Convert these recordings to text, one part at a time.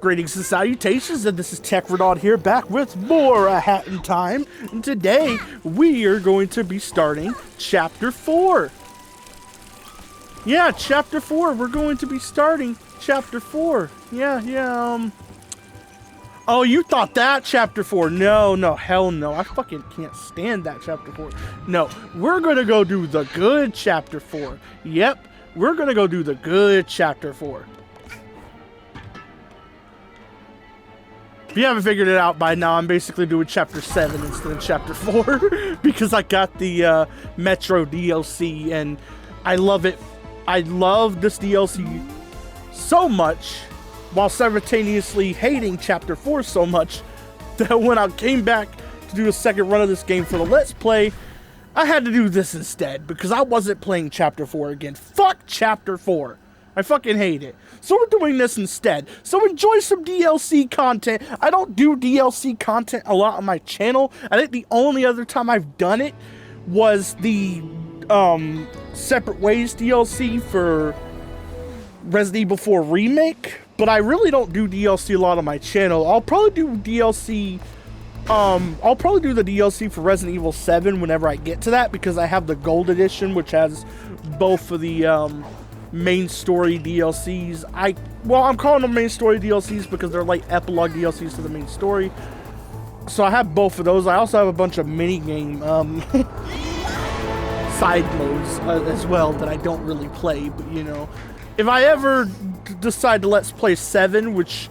Greetings and salutations, and this is Tech Renaud here, back with more A Hat in Time. And today, we are going to be starting Chapter 4. Yeah, Chapter 4. We're going to be starting Chapter 4. Oh, you thought that Chapter 4. No, hell no. I fucking can't stand that Chapter 4. No, we're going to go do the good Chapter 4. Yep, we're going to go do the good Chapter 4. If you haven't figured it out by now, I'm basically doing Chapter 7 instead of Chapter 4 because I got the Metro DLC and I love it. I love this DLC so much while simultaneously hating Chapter 4 so much that when I came back to do a second run of this game for the Let's Play, I had to do this instead because I wasn't playing Chapter 4 again. Fuck Chapter 4. I fucking hate it. So we're doing this instead. So enjoy some DLC content. I don't do DLC content a lot on my channel. I think the only other time I've done it was the Separate Ways DLC for Resident Evil 4 Remake. But I really don't do DLC a lot on my channel. I'll probably do DLC... I'll probably do the DLC for Resident Evil 7 whenever I get to that, because I have the Gold Edition, which has both of the, main story DLCs. I'm calling them main story DLCs because they're like epilogue DLCs to the main story. So I have both of those. I also have a bunch of mini-game, side modes as well that I don't really play, but you know, if I ever decide to let's play 7, which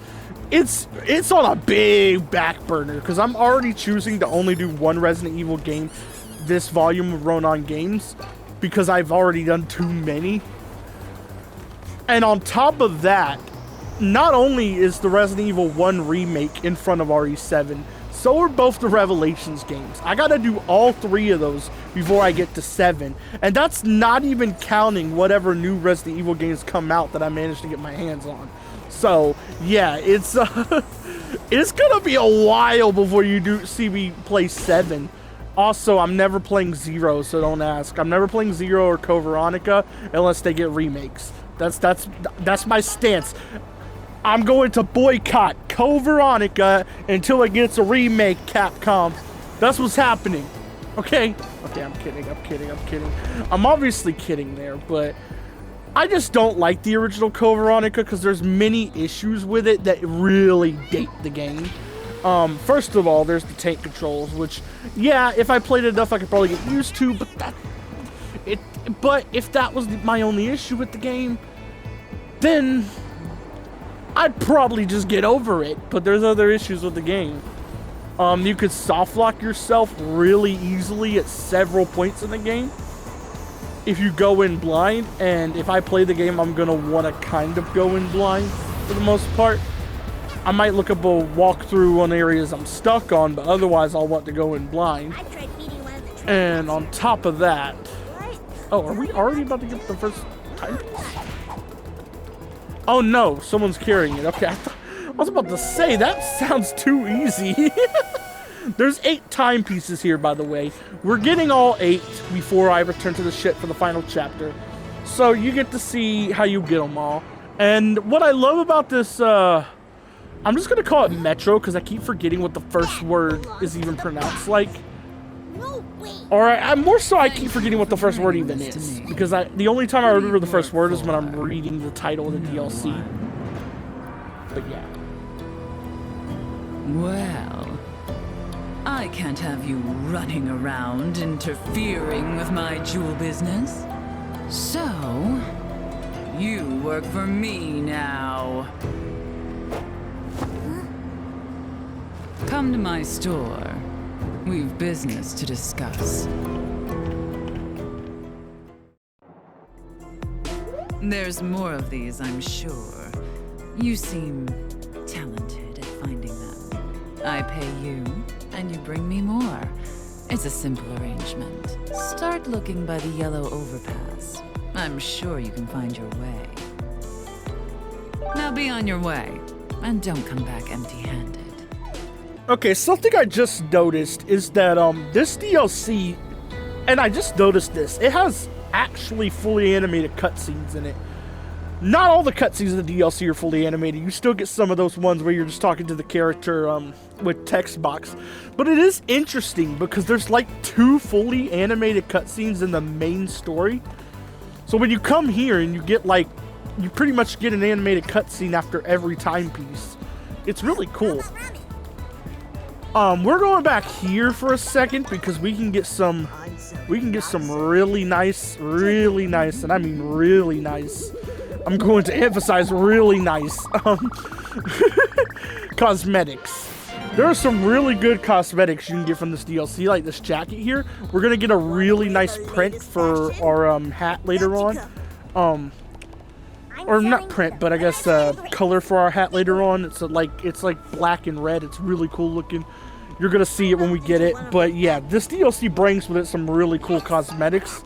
it's on a big back burner because I'm already choosing to only do one Resident Evil game this volume of Ronan Games because I've already done too many. And on top of that, not only is the Resident Evil 1 remake in front of RE7, so are both the Revelations games. I gotta do all 3 of those before I get to 7. And that's not even counting whatever new Resident Evil games come out that I managed to get my hands on. So, yeah, it's gonna be a while before you do see me play 7. Also, I'm never playing 0, so don't ask. I'm never playing 0 or Code Veronica unless they get remakes. That's my stance. I'm going to boycott Code Veronica until it gets a remake, Capcom. That's what's happening. Okay, I'm kidding. I'm obviously kidding there, but I just don't like the original Code Veronica because there's many issues with it that really date the game. First of all, there's the tank controls, which, yeah, if I played it enough, I could probably get used to, but if that was my only issue with the game, then I'd probably just get over it. But there's other issues with the game. You could soft lock yourself really easily at several points in the game if you go in blind, and if I play the game, I'm gonna want to kind of go in blind for the most part. I might look up a walkthrough on areas I'm stuck on, but otherwise I'll want to go in blind. And on top of that... Oh, are we already about to get the first timepiece? Oh no, someone's carrying it. Okay, I was about to say, that sounds too easy. There's 8 timepieces here, by the way. We're getting all 8 before I return to the ship for the final chapter. So you get to see how you get them all. And what I love about this, I'm just going to call it Metro because I keep forgetting what the first word is even pronounced like. Alright, I keep forgetting what the first word even is. Because the only time I remember the first word is when I'm reading the title of the DLC. But yeah. Well, I can't have you running around interfering with my jewel business. So, you work for me now. Come to my store. We've business to discuss. There's more of these, I'm sure. You seem talented at finding them. I pay you, and you bring me more. It's a simple arrangement. Start looking by the yellow overpass. I'm sure you can find your way. Now be on your way, and don't come back empty-handed. Okay, something I just noticed is that this DLC, and I just noticed this, it has actually fully animated cutscenes in it. Not all the cutscenes in the DLC are fully animated. You still get some of those ones where you're just talking to the character with text box. But it is interesting because there's like 2 fully animated cutscenes in the main story. So when you come here and you get like, you pretty much get an animated cutscene after every timepiece. It's really cool. We're going back here for a second because we can get some really nice, and I mean really nice. I'm going to emphasize really nice cosmetics. There are some really good cosmetics you can get from this DLC, like this jacket here. We're gonna get a really nice print for our hat later on. Or not print, but I guess color for our hat later on. It's like black and red. It's really cool looking. You're gonna see it when we get it. But yeah, this DLC brings with it some really cool cosmetics.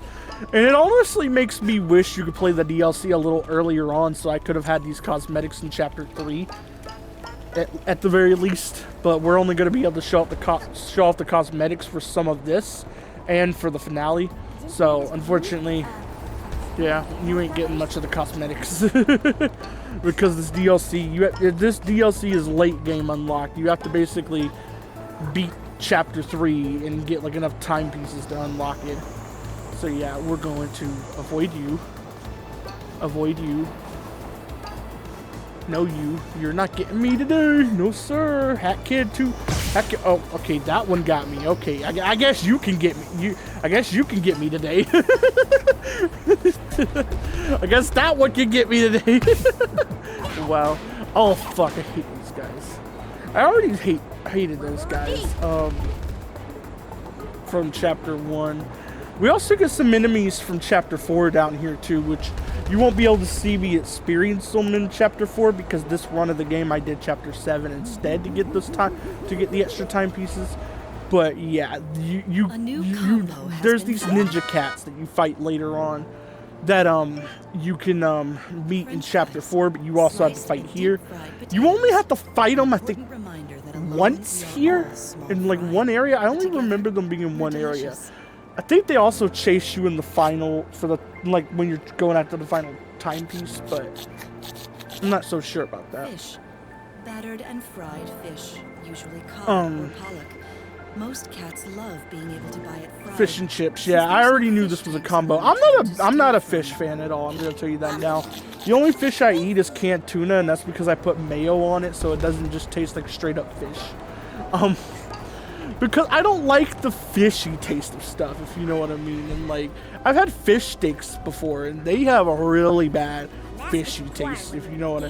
And it honestly makes me wish you could play the DLC a little earlier on so I could have had these cosmetics in Chapter 3. At the very least. But we're only gonna be able to show off the cosmetics for some of this. And for the finale. So, unfortunately, yeah, you ain't getting much of the cosmetics. Because this DLC is late game unlocked. You have to basically beat Chapter 3 and get like enough timepieces to unlock it. So yeah, we're going to avoid you. No, you're not getting me today. No sir. Hat Kid too. Oh, okay, that one got me. Okay, I guess you can get me. I guess you can get me today. I guess that one can get me today. Wow. Oh fuck, I hate these guys. I already hated those guys. From Chapter 1. We also get some enemies from Chapter 4 down here too, which you won't be able to see me experience them in Chapter 4 because this run of the game I did Chapter 7 instead to get the extra timepieces. But yeah, there's these ninja cats that you fight later on that you can meet in Chapter 4, but you also have to fight here. You only have to fight them, I think, once here in like one area. I only remember them being in one area. I think they also chase you in the final for the when you're going after the final timepiece, but I'm not so sure about that. Fish. Battered and fried fish, usually cod or pollock. Most cats love being able to buy it fried. Fish and chips. Yeah, I already knew this was a combo. I'm not a fish fan at all. I'm gonna tell you that now. The only fish I eat is canned tuna, and that's because I put mayo on it, so it doesn't just taste like straight up fish. Because I don't like the fishy taste of stuff, if you know what I mean. And like, I've had fish steaks before, and they have a really bad fishy taste, if you know what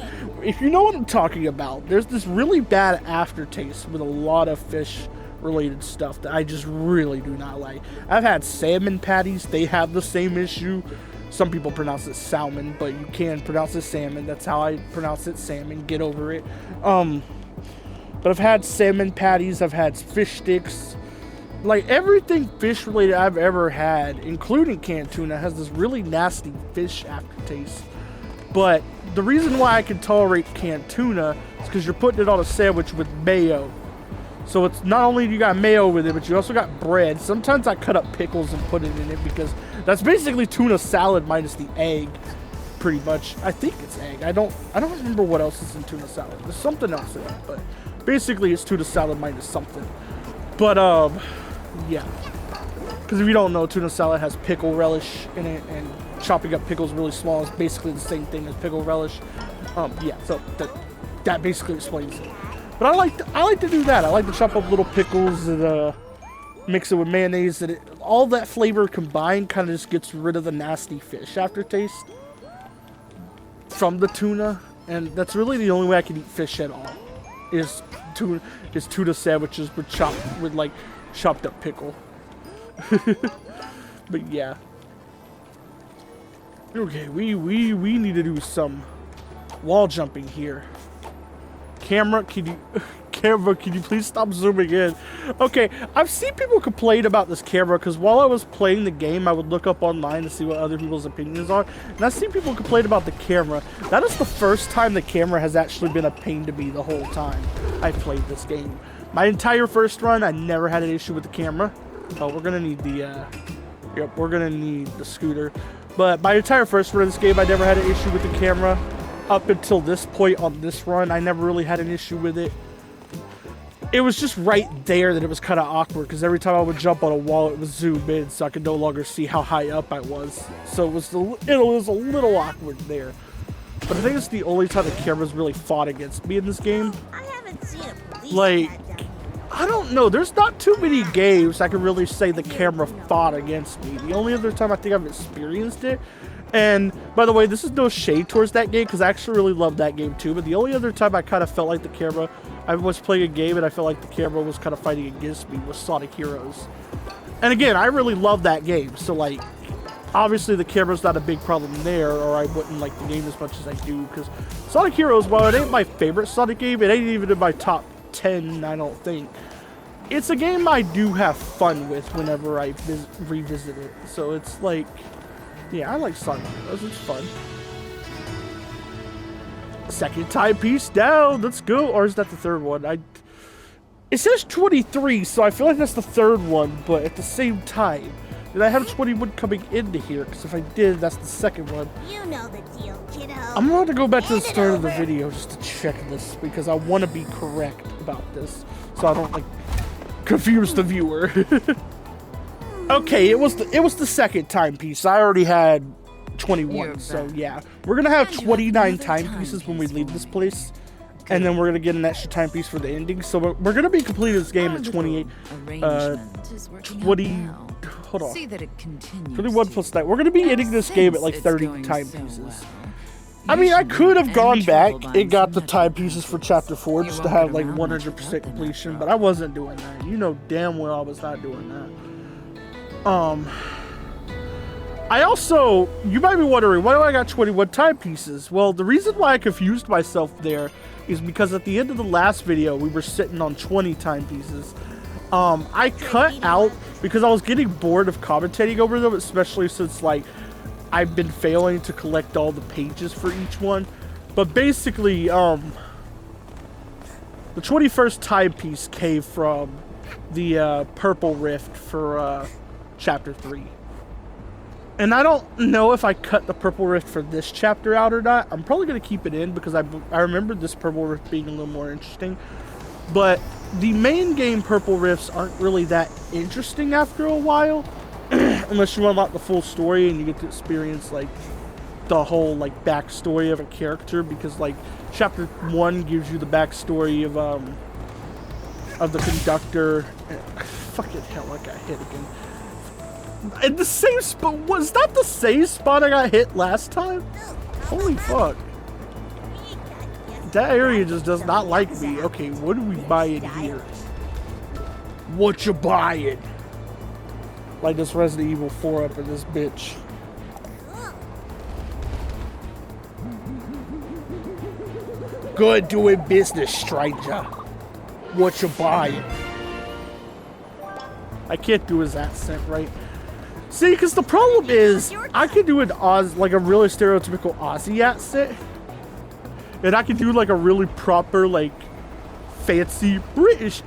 I'm talking about. There's this really bad aftertaste with a lot of fish related stuff that I just really do not like. I've had salmon patties. They have the same issue. Some people pronounce it salmon, but you can pronounce it salmon. That's how I pronounce it, salmon. Get over it. But I've had salmon patties, I've had fish sticks. Like, everything fish related I've ever had, including canned tuna, has this really nasty fish aftertaste. But the reason why I can tolerate canned tuna is because you're putting it on a sandwich with mayo. So it's not only you got mayo with it, but you also got bread. Sometimes I cut up pickles and put it in it because that's basically tuna salad minus the egg. Pretty much. I think it's egg. I don't remember what else is in tuna salad. There's something else in it, but basically it's tuna salad minus something. But yeah. Because if you don't know, tuna salad has pickle relish in it, and chopping up pickles really small is basically the same thing as pickle relish. Yeah, so that basically explains it. But I like to do that. I like to chop up little pickles and mix it with mayonnaise, and all that flavor combined kind of just gets rid of the nasty fish aftertaste from the tuna. And that's really the only way I can eat fish at all. Is tuna sandwiches with chopped up pickle. But yeah. Okay, we need to do some wall jumping here. Camera, can you please stop zooming in? Okay, I've seen people complain about this camera because while I was playing the game, I would look up online to see what other people's opinions are. And I've seen people complain about the camera. That is the first time the camera has actually been a pain to me the whole time I played this game. My entire first run, I never had an issue with the camera. Oh, we're gonna need the Yep, we're gonna need the scooter. But my entire first run of this game, I never had an issue with the camera. Up until this point on this run, I never really had an issue with it. It was just right there that it was kind of awkward, because every time I would jump on a wall, it would zoom in, so I could no longer see how high up I was. So it was a little awkward there. But I think it's the only time the camera's really fought against me in this game. I haven't seen a police Like, detective. I don't know. There's not too many games I can really say the camera fought against me. The only other time I think I've experienced it, and by the way, this is no shade towards that game, because I actually really love that game too, but the only other time I kind of felt like the camera, I was playing a game and I felt like the camera was kind of fighting against me, was Sonic Heroes. And again, I really love that game, so like, obviously the camera's not a big problem there, or I wouldn't like the game as much as I do, because Sonic Heroes, while it ain't my favorite Sonic game, it ain't even in my top 10, I don't think. It's a game I do have fun with whenever I revisit it, so it's like, yeah, I like Sonic Heroes, it's fun. Second timepiece down, let's go. Or is that the third one? It says 23, so I feel like that's the third one, but at the same time, did I have 21 coming into here? Because if I did, that's the second one. You know the deal, kiddo. I'm going to go back to the Hand it start of the over. video just to check this, because I want to be correct about this, so I don't, like, confuse the viewer. Okay, it was the second timepiece. I already had 21, You're so back. yeah. We're gonna have And you have 29 another timepieces when we timepiece leave for this me. place. And then we're gonna get an extra timepiece for the ending. So we're gonna be completing this game Our at little 28. arrangement is working out 20. well. Hold on. See that it continues 21 to. plus 9. We're gonna be And ending this game at since like it's 30 going so timepieces. well, I you mean, I shouldn't could have have gone any back trouble and buying got the some timepieces for chapter 4 You just to won't have get like around much 100% without them, completion, after but I wasn't doing that. You know damn well I was not doing that. I also, you might be wondering, why do I got 21 timepieces? Well, the reason why I confused myself there is because at the end of the last video, we were sitting on 20 timepieces. I cut out, because I was getting bored of commentating over them, especially since, like, I've been failing to collect all the pages for each one. But basically, the 21st timepiece came from the Purple Rift for Chapter 3. And I don't know if I cut the Purple Rift for this chapter out or not. I'm probably going to keep it in because I remember this Purple Rift being a little more interesting. But the main game Purple Rifts aren't really that interesting after a while. Unless you unlock the full story and you get to experience, like, the whole, like, backstory of a character. Because, like, chapter 1 gives you the backstory of the conductor. Fucking hell, I got hit again. In the same spot. Was that the same spot I got hit last time? Holy fuck. That area just does not like me. Okay, what do we buy in here? What you buying? Like this Resident Evil 4 up in this bitch. Good doing business, stranger. What you buying? I can't do his accent right. See, because the problem is, I can do an like a really stereotypical Aussie accent, and I can do like a really proper, like, fancy British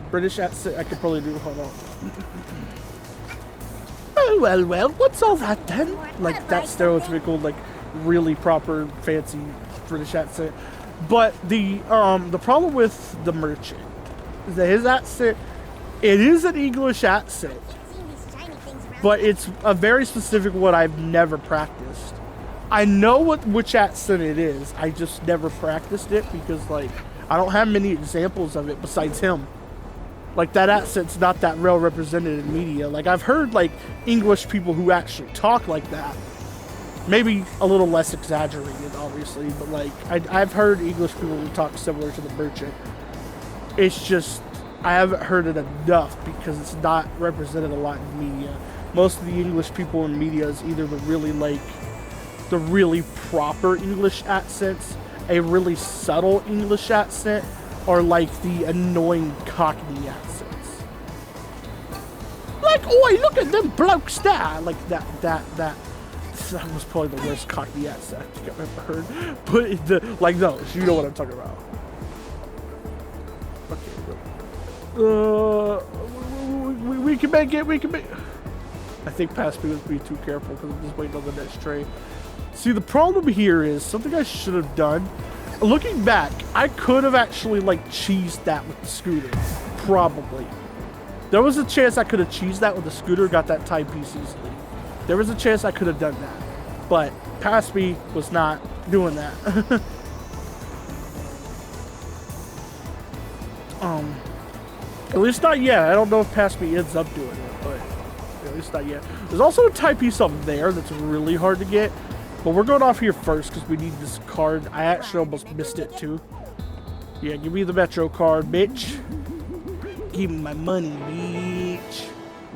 British accent. I could probably do. Hold on. Well, what's all that then? Like that stereotypical, like, really proper, fancy British accent. But the problem with the merchant is that his accent, it is an English accent. But it's a very specific one I've never practiced. I know which accent it is. I just never practiced it because, like, I don't have many examples of it besides him. Like, that accent's not that well represented in media. Like, I've heard, like, English people who actually talk like that. Maybe a little less exaggerated, obviously. But, like, I've heard English people who talk similar to the merchant. It's just, I haven't heard it enough because it's not represented a lot in media. Most of the English people in media is either the really proper English accents, a really subtle English accent, or like the annoying Cockney accents. Like, oi, look at them blokes there! Like that was probably the worst Cockney accent I think I've ever heard. But like those, you know what I'm talking about. Okay, we can make it, we can make it. I think past me was being too careful because I'm just waiting on the next tray. See, the problem here is something I should have done. Looking back, I could have actually like cheesed that with the scooter. Probably. There was a chance I could have cheesed that with the scooter, got that time piece easily. There was a chance I could have done that. But past me was not doing that. At least not yet. I don't know if past me ends up doing it, but at least not yet. There's also a time piece up there that's really hard to get. But we're going off here first because we need this card. I actually almost missed it too. Yeah, give me the Metro card, bitch. Give me my money, bitch.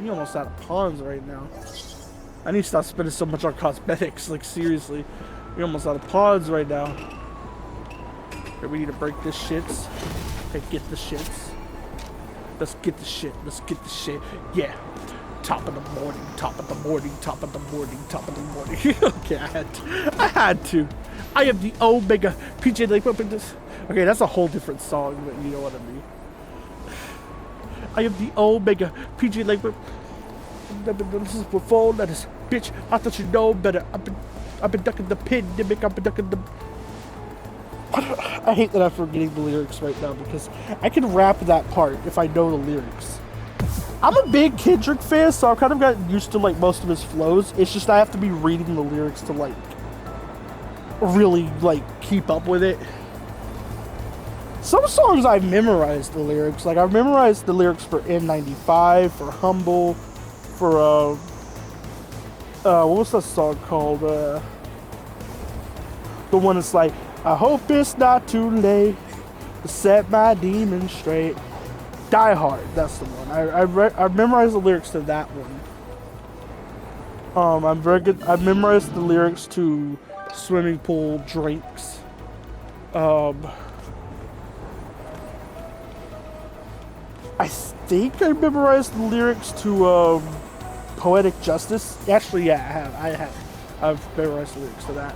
You almost out of pawns right now. I need to stop spending so much on cosmetics. Like, seriously. We're almost out of pawns right now. Okay, we need to break this shits. Okay, get the shits. Let's get the shit. Let's get the shit. Yeah. Top of the morning, top of the morning, top of the morning, top of the morning. Okay, I had to. I am the Omega PJ Lake up in this. Okay, that's a whole different song, but you know what I mean. I am the Omega PJ Lake. This is for 4 letters. Bitch, I thought you know better. I've been ducking the pandemic. I've been ducking the. I hate that I'm forgetting the lyrics right now because I can rap that part if I know the lyrics. I'm a big Kendrick fan, so I've kind of gotten used to like most of his flows. It's just I have to be reading the lyrics to like really like keep up with it. Some songs I've memorized the lyrics. Like I've memorized the lyrics for N95, for Humble, for what was that song called? The one that's like, I hope it's not too late to set my demons straight. Die Hard, that's the one. I memorized the lyrics to that one. I'm very good. I memorized the lyrics to Swimming Pool Drinks. I think I memorized the lyrics to Poetic Justice. Actually, yeah, I have. I've memorized the lyrics to that.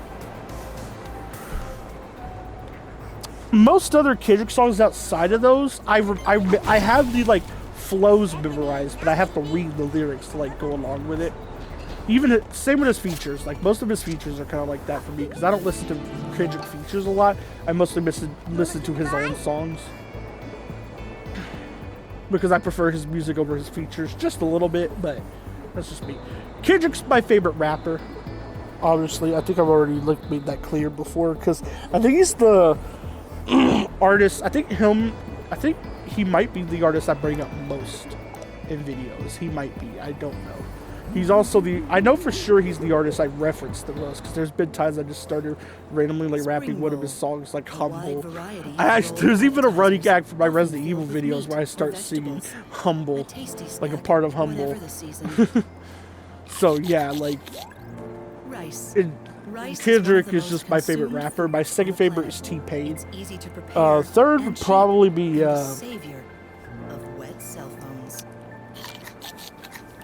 Most other Kendrick songs outside of those, I have the like flows memorized, but I have to read the lyrics to like go along with it. Even same with his features. Like most of his features are kind of like that for me because I don't listen to Kendrick features a lot. I mostly listen to his own songs because I prefer his music over his features just a little bit, but that's just me. Kendrick's my favorite rapper. Obviously, I think I've already like made that clear before because I think he's the artist. I think he might be the artist I bring up most in videos. He might be. I don't know. He's also I know for sure he's the artist I reference the most because there's been times I just started randomly like rapping one of his songs like Humble. There's even a running gag for my Resident Evil videos where I start singing Humble, like a part of Humble. So yeah, like Kendrick is just my favorite rapper. My second favorite is T-Pain. Third would probably be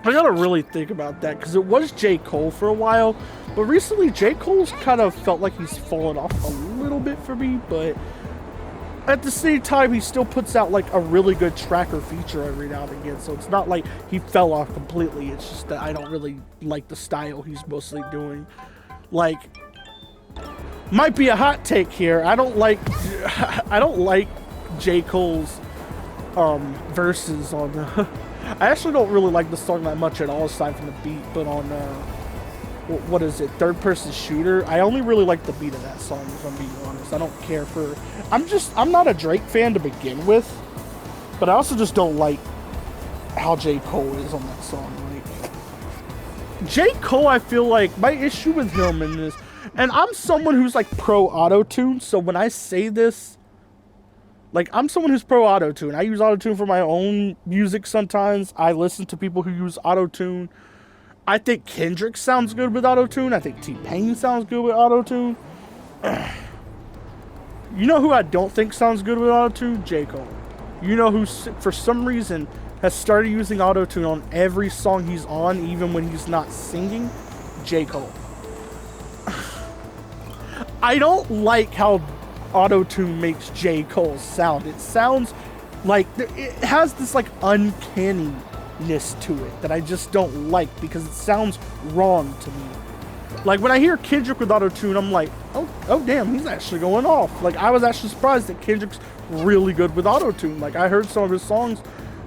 I gotta really think about that because it was J. Cole for a while, but recently J. Cole's kind of felt like he's fallen off a little bit for me, but at the same time he still puts out like a really good tracker feature every now and again, so it's not like he fell off completely. It's just that I don't really like the style he's mostly doing. Like, might be a hot take here. I don't like J. Cole's verses on I actually don't really like the song that much at all aside from the beat, but on what is it, Third Person Shooter, I only really like the beat of that song if I'm being honest. I don't care for I'm not a Drake fan to begin with, but I also just don't like how J. Cole is on that song. Like J. Cole, I feel like my issue with him in this, and I'm someone who's like pro auto-tune, so when I say this, like, I'm someone who's pro auto-tune. I use auto-tune for my own music sometimes. I listen to people who use auto-tune. I think Kendrick sounds good with auto-tune. I think T-Pain sounds good with auto-tune. You know who I don't think sounds good with auto-tune? J. Cole. You know who, for some reason, has started using auto-tune on every song he's on, even when he's not singing? J. Cole. I don't like how auto-tune makes J. Cole sound. It sounds like it has this like uncanny to it that I just don't like because it sounds wrong to me. Like when I hear Kendrick with auto-tune, I'm like, oh damn, he's actually going off. Like I was actually surprised that Kendrick's really good with auto-tune. Like I heard some of his songs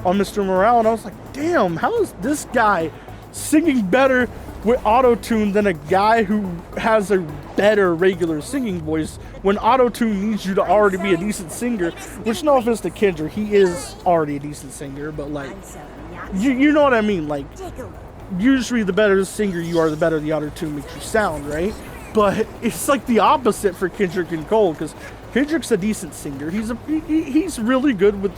on Mr. Morale and I was like, damn, how is this guy singing better with auto-tune than a guy who has a better regular singing voice when auto-tune needs you to already be a decent singer, which no offense to Kendrick, he is already a decent singer, but like, you know what I mean? Like, usually the better the singer you are, the better the auto-tune makes you sound, right? But it's like the opposite for Kendrick and Cole, because Kendrick's a decent singer. He's really good with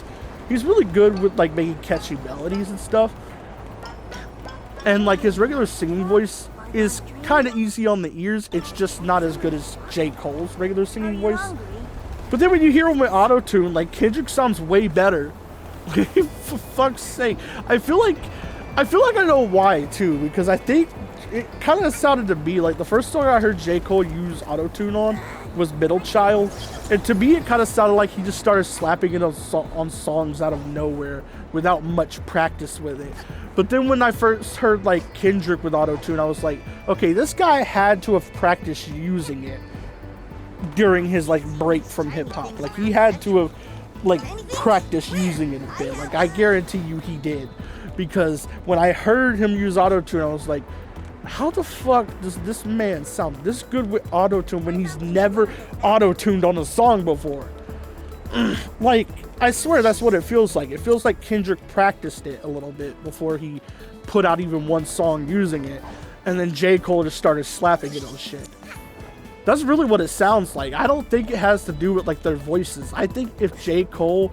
like making catchy melodies and stuff. And like his regular singing voice is kind of easy on the ears. It's just not as good as J. Cole's regular singing voice. But then when you hear him with auto-tune, like Kendrick sounds way better. For fuck's sake. I feel like I know why too, because I think it kind of sounded to me like the first song I heard J. Cole use auto-tune on was Middle Child. And to me it kind of sounded like he just started slapping it on songs out of nowhere without much practice with it. But then when I first heard like Kendrick with auto-tune, I was like, okay, this guy had to have practiced using it during his like break from hip hop. Like he had to have like practiced using it a bit. Like I guarantee you he did. Because when I heard him use auto-tune, I was like, how the fuck does this man sound this good with auto-tune when he's never auto-tuned on a song before? Like, I swear that's what it feels like. It feels like Kendrick practiced it a little bit before he put out even one song using it. And then J. Cole just started slapping it on shit. That's really what it sounds like. I don't think it has to do with like their voices. I think if J. Cole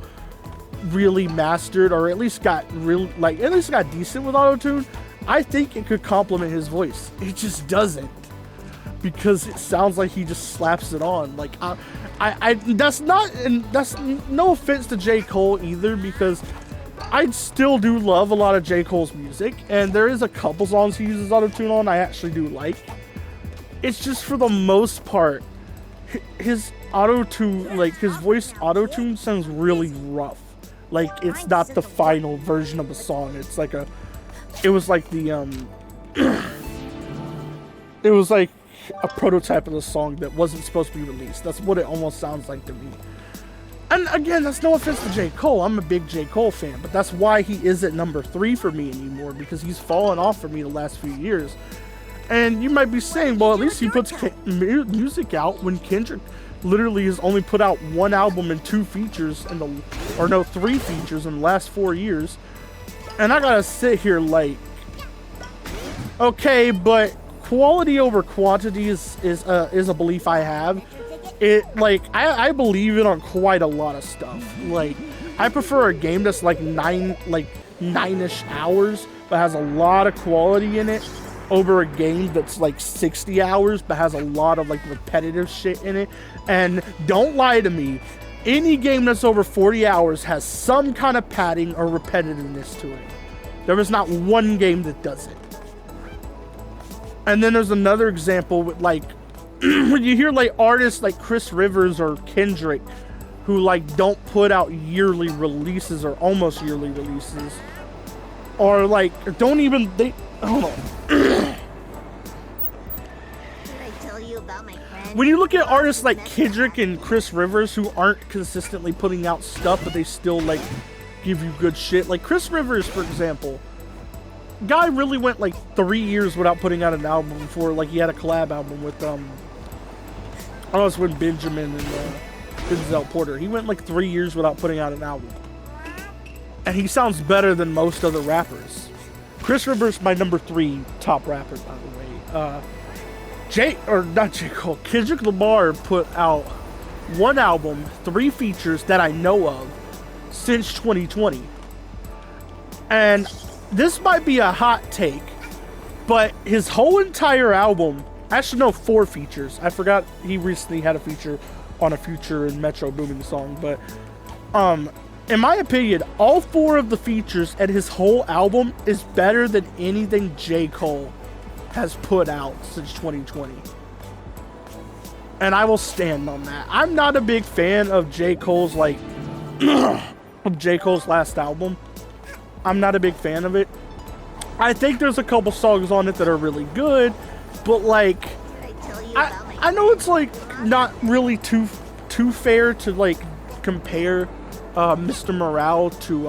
really mastered or at least got decent with auto-tune, I think it could complement his voice. It just doesn't, because it sounds like he just slaps it on. Like that's no offense to J. Cole either, because I still do love a lot of J. Cole's music, and there is a couple songs he uses auto-tune on I actually do like. It's just for the most part, his auto-tune, like his voice auto-tune sounds really rough. Like it's not the final version of a song. It was like a prototype of the song that wasn't supposed to be released. That's what it almost sounds like to me. And again, that's no offense to J. Cole. I'm a big J. Cole fan, but that's why he isn't number 3 for me anymore, because he's fallen off for me the last few years. And you might be saying, well, at least he puts music out, when Kendrick literally has only put out 1 album and 2 features 3 features in the last 4 years. And I gotta sit here like, okay, but quality over quantity is a belief I have. I believe it on quite a lot of stuff. Like, I prefer a game that's like 9-ish hours but has a lot of quality in it, over a game that's like 60 hours but has a lot of like repetitive shit in it. And don't lie to me, any game that's over 40 hours has some kind of padding or repetitiveness to it. There is not one game that does it. And then there's another example with like when you hear like artists like Chris Rivers or Kendrick who like don't put out yearly releases or almost yearly releases, or like hold on. When you look at artists like Kendrick and Chris Rivers who aren't consistently putting out stuff, but they still like give you good shit. Like Chris Rivers, for example, guy really went like 3 years without putting out an album before like he had a collab album with with Benjamin and Denzel Porter. He went like 3 years without putting out an album, and he sounds better than most other rappers. Chris Rivers, my number 3 top rapper, by the way. Kendrick Lamar put out 1 album, 3 features that I know of since 2020. And this might be a hot take, but his whole entire album, actually no, 4 features. I forgot he recently had a feature on a Future and Metro Boomin song, but in my opinion, all 4 of the features and his whole album is better than anything J. Cole has put out since 2020. And I will stand on that. I'm not a big fan of J. Cole's last album. I'm not a big fan of it. I think there's a couple songs on it that are really good, but like, Did I tell you about my I know it's like not really too fair to like compare Mr. Morale to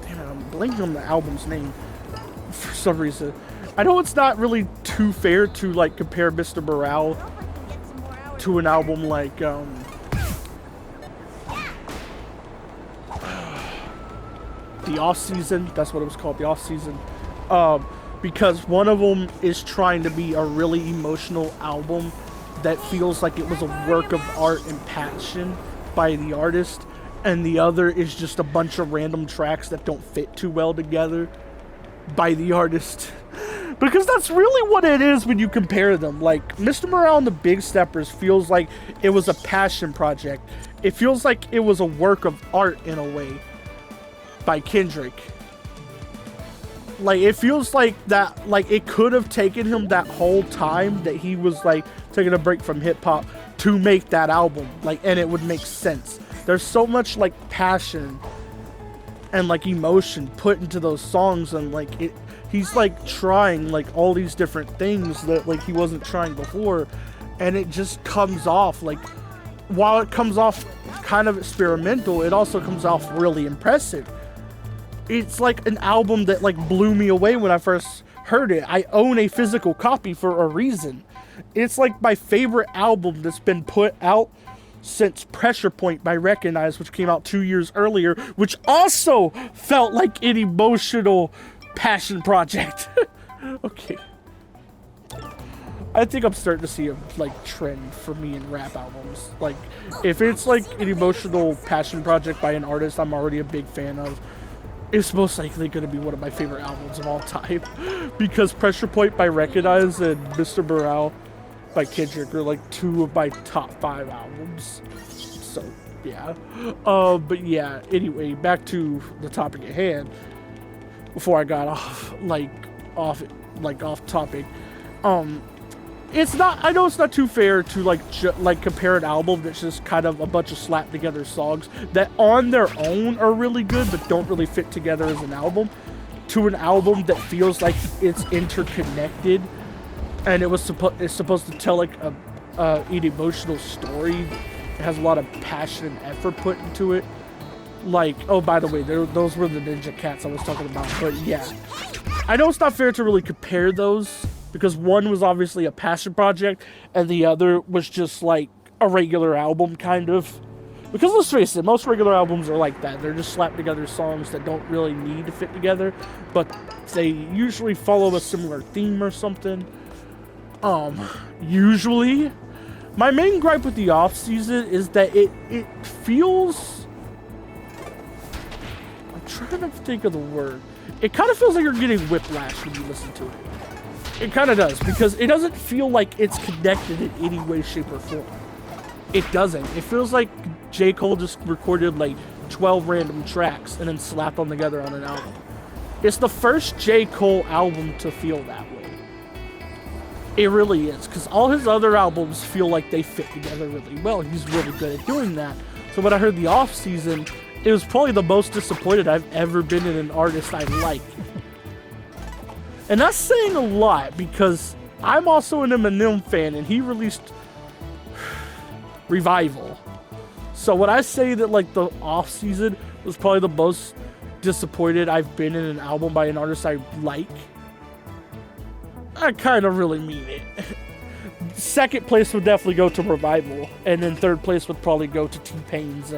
damn it, I'm blanking on the album's name for some reason. I know it's not really too fair to like compare Mr. Morale get some more hours? to an album like the Off Season. That's what it was called, the Off Season. Because one of them is trying to be a really emotional album that feels like it was a work of art and passion by the artist, and the other is just a bunch of random tracks that don't fit too well together by the artist. Because that's really what it is when you compare them. Like, Mr. Morale and the Big Steppers feels like it was a passion project. It feels like it was a work of art in a way by Kendrick. Like, it feels like that, like, it could have taken him that whole time that he was, like, taking a break from hip-hop to make that album. Like, and it would make sense. There's so much, like, passion and, like, emotion put into those songs, and, like, he's, like, trying, like, all these different things that, like, he wasn't trying before, and it just comes off, like, while it comes off kind of experimental, it also comes off really impressive. It's like an album that like blew me away when I first heard it. I own a physical copy for a reason. It's like my favorite album that's been put out since Pressure Point by Recognize, which came out 2 years earlier, which also felt like an emotional passion project. Okay. I think I'm starting to see a like trend for me in rap albums. Like, if it's like an emotional passion project by an artist I'm already a big fan of, it's most likely going to be one of my favorite albums of all time. Because Pressure Point by Recognize and Mr. Morale by Kendrick are like two of my top 5 albums. So, yeah. But yeah, anyway, back to the topic at hand. Before I got off topic. It's not, I know it's not too fair to like compare an album that's just kind of a bunch of slapped together songs that on their own are really good but don't really fit together as an album, to an album that feels like it's interconnected and it's supposed to tell like an emotional story. It has a lot of passion and effort put into it. Like, oh, by the way, those were the Ninja Cats I was talking about. But yeah, I know it's not fair to really compare those, because one was obviously a passion project, and the other was just like a regular album, kind of. Because let's face it, most regular albums are like that. They're just slapped together songs that don't really need to fit together, but they usually follow a similar theme or something. Usually. My main gripe with the Off Season is that it feels... I'm trying to think of the word. It kind of feels like you're getting whiplash when you listen to it. It kind of does, because it doesn't feel like it's connected in any way, shape, or form. It doesn't. It feels like J. Cole just recorded like 12 random tracks and then slapped them together on an album. It's the first J. Cole album to feel that way. It really is, because all his other albums feel like they fit together really well. He's really good at doing that. So when I heard the Off Season, it was probably the most disappointed I've ever been in an artist I like. And that's saying a lot, because I'm also an Eminem fan, and he released Revival. So when I say that like the Off Season was probably the most disappointed I've been in an album by an artist I like, I kind of really mean it. Second place would definitely go to Revival, and then third place would probably go to T-Pain's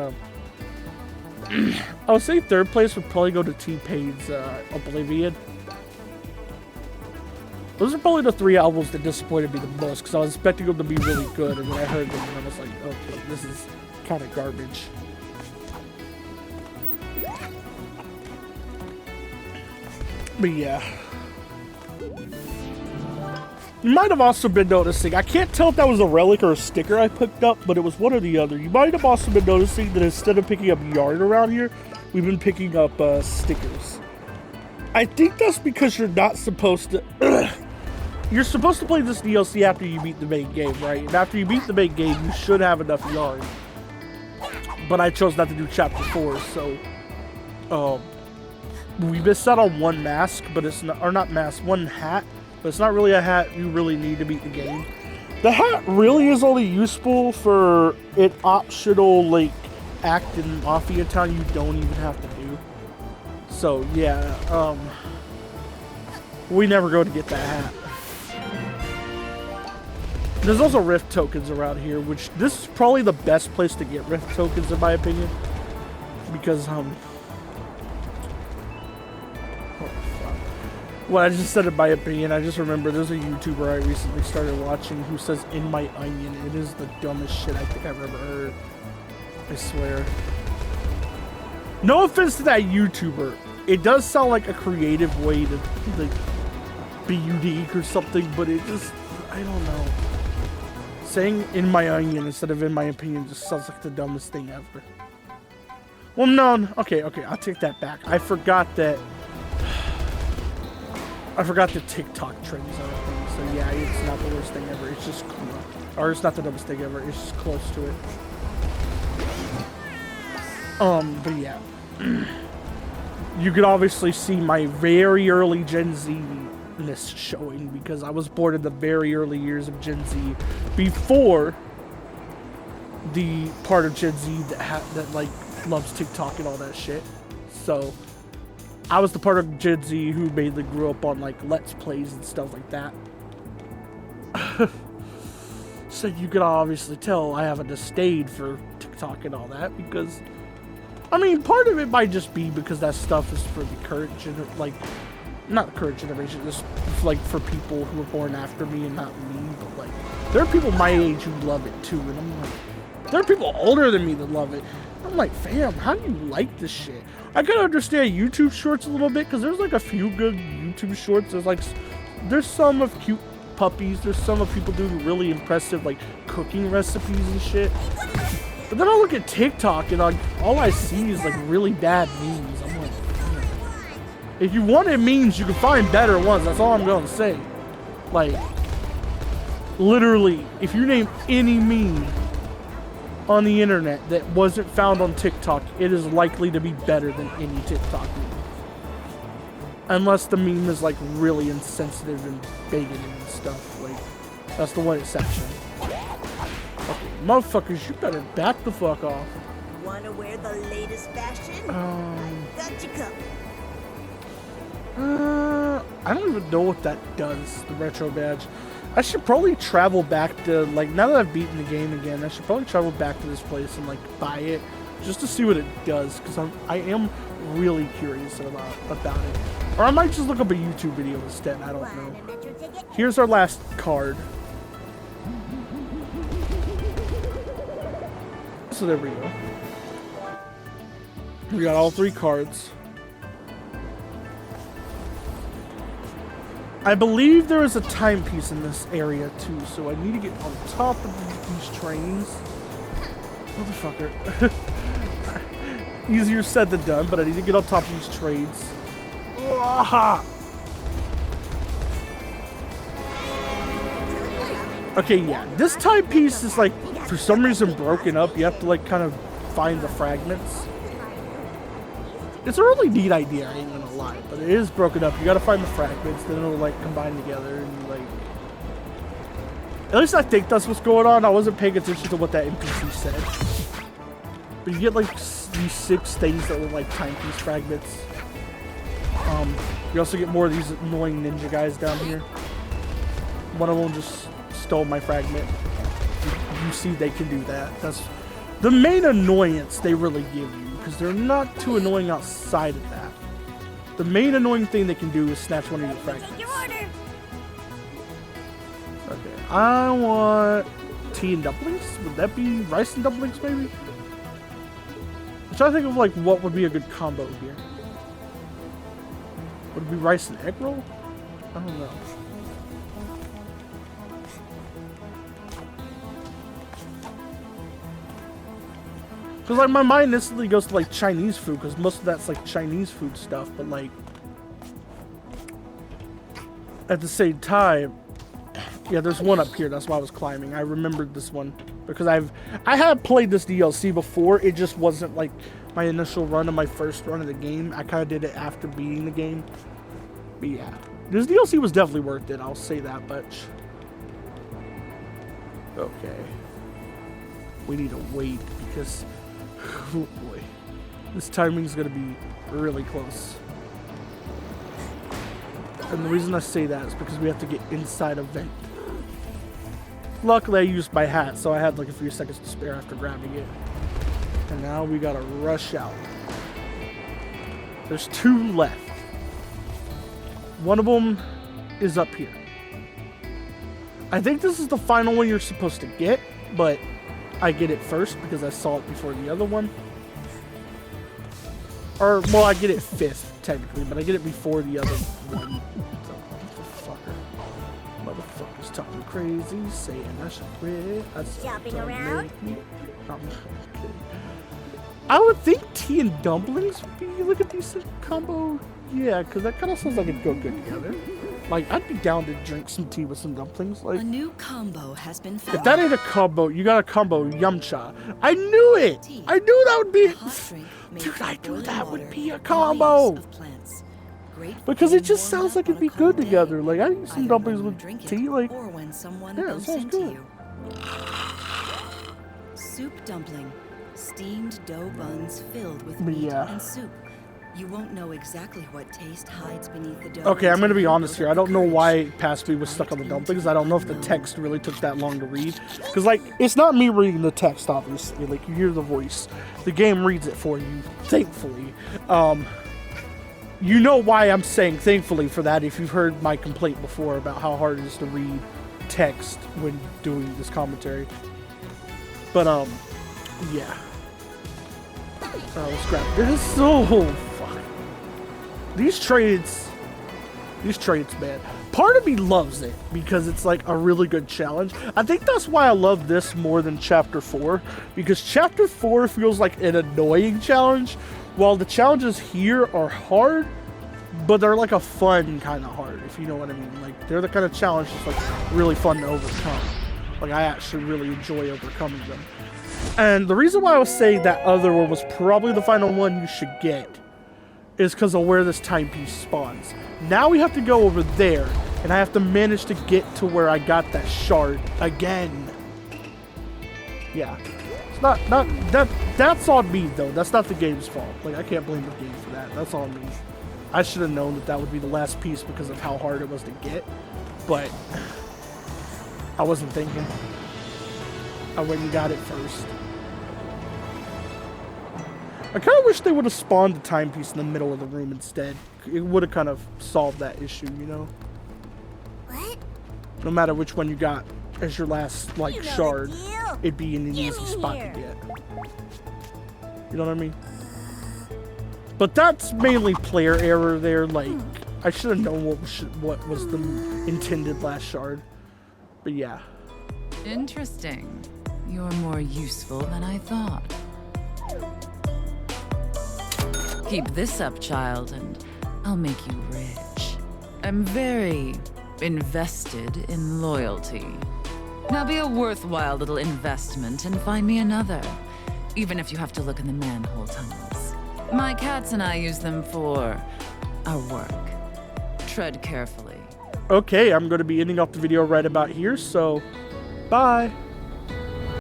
I would say third place would probably go to T-Pain's Oblivion. Those are probably the 3 albums that disappointed me the most, because I was expecting them to be really good, and then I heard them and I was like, okay, this is kind of garbage. But yeah. You might have also been noticing, I can't tell if that was a relic or a sticker I picked up, but it was one or the other. You might have also been noticing that instead of picking up yarn around here, we've been picking up stickers. I think that's because you're not supposed to... You're supposed to play this DLC after you beat the main game, right? And after you beat the main game, you should have enough yarn. But I chose not to do Chapter 4, so... we missed out on one mask, but it's not, or not mask, one hat, but it's not really a hat you really need to beat the game. The hat really is only useful for an optional, like, act in Mafia Town you don't even have to do. So, yeah, we never go to get that hat. There's also Rift tokens around here, which this is probably the best place to get Rift tokens in my opinion. Because, well, I just said in my opinion, I just remember there's a YouTuber I recently started watching who says "in my onion." It is the dumbest shit I think I've ever heard. I swear. No offense to that YouTuber. It does sound like a creative way to, like, be unique or something, but it just, I don't know. Saying "in my onion" instead of "in my opinion" just sounds like the dumbest thing ever. Well, no, okay, I'll take that back. I forgot the TikTok trends are a thing, so yeah, it's not the worst thing ever. It's just cool. Or it's not the dumbest thing ever. It's just close to it. But yeah. You could obviously see my very early Gen Z-ness showing because I was born in the very early years of Gen Z before the part of Gen Z that like loves TikTok and all that shit. So I was the part of Gen Z who mainly grew up on like Let's Plays and stuff like that. So you can obviously tell I have a disdain for TikTok and all that because, I mean, part of it might just be because that stuff is for the current like, not the current generation, just like for people who were born after me and not me, but like, there are people my age who love it too, and I'm like, there are people older than me that love it. I'm like, fam, how do you like this shit? I can understand YouTube shorts a little bit because there's like a few good YouTube shorts. There's some of cute puppies. There's some of people doing really impressive like cooking recipes and shit. But then I look at TikTok and like all I see is like really bad memes. I'm like, man. If you wanted memes, you can find better ones. That's all I'm gonna say. Like, literally, if you name any meme on the internet that wasn't found on TikTok, it is likely to be better than any TikTok meme. Unless the meme is like really insensitive and bigoted and stuff. Like, that's the one exception. Okay, motherfuckers, you better back the fuck off. Wanna wear the latest fashion? I got you covered. I don't even know what that does, the retro badge. I should probably travel back to, like, now that I've beaten the game again, I should probably travel back to this place and, like, buy it just to see what it does, because I am really curious about it. Or I might just look up a YouTube video instead, I don't know. Here's our last card. So there we go. We got all 3 cards. I believe there is a timepiece in this area too, so I need to get on top of these trains. Motherfucker. Easier said than done, but I need to get on top of these trains. Okay, yeah. This timepiece is like, for some reason, broken up. You have to like kind of find the fragments. It's a really neat idea, I ain't gonna lie, but it is broken up. You gotta find the fragments, then it'll like combine together and like... At least I think that's what's going on. I wasn't paying attention to what that NPC said. But you get like these 6 things that look like timepiece fragments. You also get more of these annoying ninja guys down here. One of them just stole my fragment. You see they can do that. That's the main annoyance they really give you, because they're not too annoying outside of that. The main annoying thing they can do is snatch one of your fragments. Okay, I want tea and dumplings. Would that be rice and dumplings, maybe? I'm trying to think of like what would be a good combo here. Would it be rice and egg roll? I don't know. Because like my mind instantly goes to like Chinese food, because most of that's like Chinese food stuff, but like at the same time, Yeah, there's one up here. That's why I was climbing. I remembered this one because I have played this DLC before. It just wasn't like my initial run of my first run of the game. I kind of did it after beating the game. But yeah, this DLC was definitely worth it. I'll say that much. Okay. We need to wait because, oh boy, this timing is going to be really close. And the reason I say that is because we have to get inside a vent. Luckily, I used my hat, so I had like a few seconds to spare after grabbing it. And now we gotta rush out. There's 2 left. One of them is up here. I think this is the final one you're supposed to get, but I get it first because I saw it before the other one. Or, well, I get it 5th, technically, but I get it before the other one. Motherfucker's talking crazy, saying I should quit. Shopping around? I would think tea and dumplings would be like a decent combo. Yeah, because that kind of sounds like it'd go good together. Like, I'd be down to drink some tea with some dumplings. Like, A new combo has been found. if that ain't a combo, you got a combo Yumcha. I knew it! I knew that would be... Hot drink made Dude, from I knew boiling that would water be a and combo! leaves of plants. Great for Because it getting just warmed sounds like up it'd be on a good cold day, together. Like, I eat some either dumplings when you with drink it tea, like... or when someone Yeah, it bumps sounds into good. you. Soup dumpling. Steamed dough buns filled with meat Yeah. and soup. You won't know exactly what taste hides beneath the dough. Okay, I'm gonna be until you honest here. build I up don't know the why courage. past me was stuck on the dumplings. I don't know if the text really took that long to read. Because, like, it's not me reading the text, obviously. Like, you hear the voice. The game reads it for you, thankfully. You know why I'm saying thankfully for that if you've heard my complaint before about how hard it is to read text when doing this commentary. But, yeah. Let's grab this. Oh, fuck. These trades, man. Part of me loves it because it's like a really good challenge. I think that's why I love this more than Chapter 4. Because Chapter 4 feels like an annoying challenge, while the challenges here are hard, but they're like a fun kind of hard, if you know what I mean. Like, they're the kind of challenge that's like really fun to overcome. Like, I actually really enjoy overcoming them. And the reason why I was saying that other one was probably the final one you should get is because of where this timepiece spawns. Now we have to go over there, and I have to manage to get to where I got that shard again. Yeah. It's not that's on me though. That's not the game's fault. Like, I can't blame the game for that. That's on me. I should have known that that would be the last piece because of how hard it was to get, but I wasn't thinking. I went and got it first. I kind of wish they would have spawned the timepiece in the middle of the room instead. It would have kind of solved that issue, you know? What? No matter which one you got as your last, like, You know the shard, deal. it'd be in an Give easy me spot here. to get. You know what I mean? But that's mainly player error there. Like, I should have known what was the intended last shard. But yeah. Interesting. You're more useful than I thought. Keep this up, child, and I'll make you rich. I'm very invested in loyalty. Now be a worthwhile little investment and find me another, even if you have to look in the manhole tunnels. My cats and I use them for our work. Tread carefully. Okay, I'm going to be ending off the video right about here, so bye.